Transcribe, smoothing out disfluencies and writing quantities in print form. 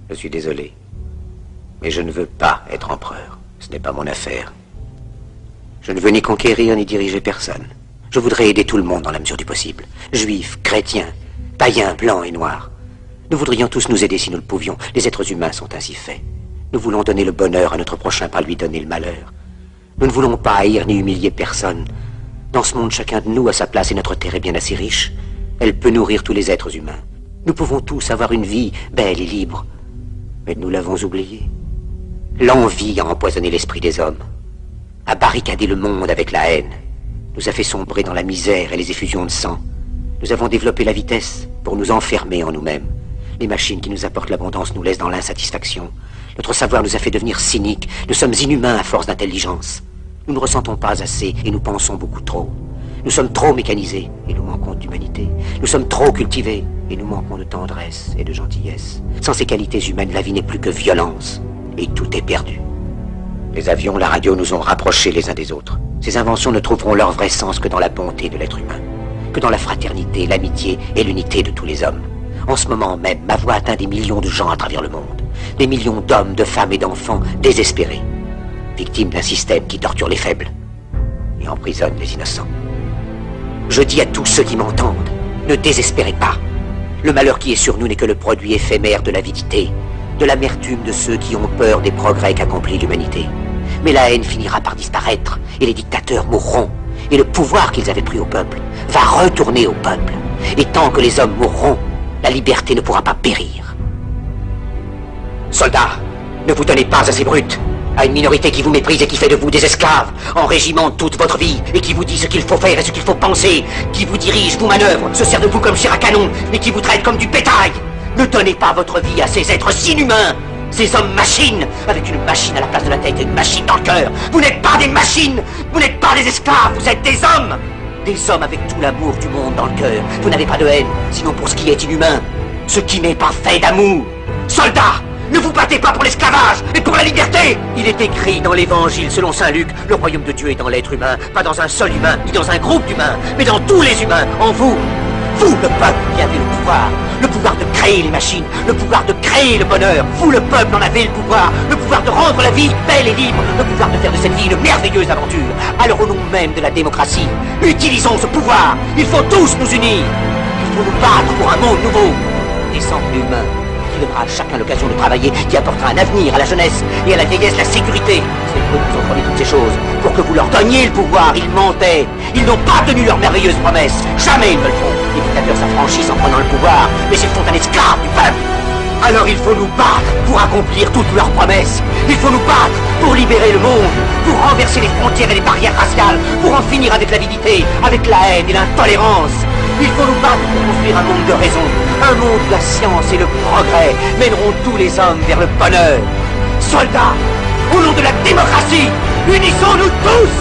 Je suis désolé. Mais je ne veux pas être empereur. Ce n'est pas mon affaire. Je ne veux ni conquérir ni diriger personne. Je voudrais aider tout le monde dans la mesure du possible. Juifs, chrétiens, païens, blancs et noirs. Nous voudrions tous nous aider si nous le pouvions. Les êtres humains sont ainsi faits. Nous voulons donner le bonheur à notre prochain, pas lui donner le malheur. Nous ne voulons pas haïr ni humilier personne. Dans ce monde, chacun de nous a sa place et notre terre est bien assez riche. Elle peut nourrir tous les êtres humains. Nous pouvons tous avoir une vie belle et libre. Mais nous l'avons oublié. L'envie a empoisonné l'esprit des hommes, a barricadé le monde avec la haine, nous a fait sombrer dans la misère et les effusions de sang. Nous avons développé la vitesse pour nous enfermer en nous-mêmes. Les machines qui nous apportent l'abondance nous laissent dans l'insatisfaction. Notre savoir nous a fait devenir cyniques. Nous sommes inhumains à force d'intelligence. Nous ne ressentons pas assez et nous pensons beaucoup trop. Nous sommes trop mécanisés et nous manquons d'humanité. Nous sommes trop cultivés et nous manquons de tendresse et de gentillesse. Sans ces qualités humaines, la vie n'est plus que violence. Et tout est perdu. Les avions, la radio nous ont rapprochés les uns des autres. Ces inventions ne trouveront leur vrai sens que dans la bonté de l'être humain, que dans la fraternité, l'amitié et l'unité de tous les hommes. En ce moment même, ma voix atteint des millions de gens à travers le monde. Des millions d'hommes, de femmes et d'enfants désespérés, victimes d'un système qui torture les faibles et emprisonne les innocents. Je dis à tous ceux qui m'entendent, ne désespérez pas. Le malheur qui est sur nous n'est que le produit éphémère de l'avidité, de l'amertume de ceux qui ont peur des progrès qu'accomplit l'humanité. Mais la haine finira par disparaître, et les dictateurs mourront, et le pouvoir qu'ils avaient pris au peuple va retourner au peuple. Et tant que les hommes mourront, la liberté ne pourra pas périr. Soldats, ne vous donnez pas à ces brutes, à une minorité qui vous méprise et qui fait de vous des esclaves, en régiment toute votre vie, et qui vous dit ce qu'il faut faire et ce qu'il faut penser, qui vous dirige, vous manœuvre, se sert de vous comme chair à canon, et qui vous traite comme du bétail. Ne donnez pas votre vie à ces êtres inhumains, ces hommes-machines, avec une machine à la place de la tête et une machine dans le cœur. Vous n'êtes pas des machines, vous n'êtes pas des esclaves, vous êtes des hommes. Des hommes avec tout l'amour du monde dans le cœur. Vous n'avez pas de haine, sinon pour ce qui est inhumain, ce qui n'est pas fait d'amour. Soldats, ne vous battez pas pour l'esclavage, mais pour la liberté. Il est écrit dans l'évangile selon saint Luc, le royaume de Dieu est dans l'être humain, pas dans un seul humain, ni dans un groupe d'humains, mais dans tous les humains, en vous. Vous, le peuple, qui avez le pouvoir de créer les machines, le pouvoir de créer le bonheur. Vous, le peuple, en avez le pouvoir de rendre la vie belle et libre, le pouvoir de faire de cette vie une merveilleuse aventure. Alors au nom même de la démocratie, utilisons ce pouvoir. Il faut tous nous unir. Il faut nous battre pour un monde nouveau, décent et humain, qui donnera à chacun l'occasion de travailler, qui apportera un avenir à la jeunesse et à la vieillesse la sécurité. C'est eux qui ont promis toutes ces choses. Pour que vous leur donniez le pouvoir, ils mentaient. Ils n'ont pas tenu leurs merveilleuses promesses. Jamais ils ne le feront. Les dictateurs s'affranchissent en prenant le pouvoir, mais ils font un esclave du peuple. Alors il faut nous battre pour accomplir toutes leurs promesses. Il faut nous battre pour libérer le monde, pour renverser les frontières et les barrières raciales, pour en finir avec l'avidité, avec la haine et l'intolérance. Il faut nous battre pour construire un monde de raison, un monde où la science et le progrès mèneront tous les hommes vers le bonheur. Soldats, au nom de la démocratie, unissons-nous tous!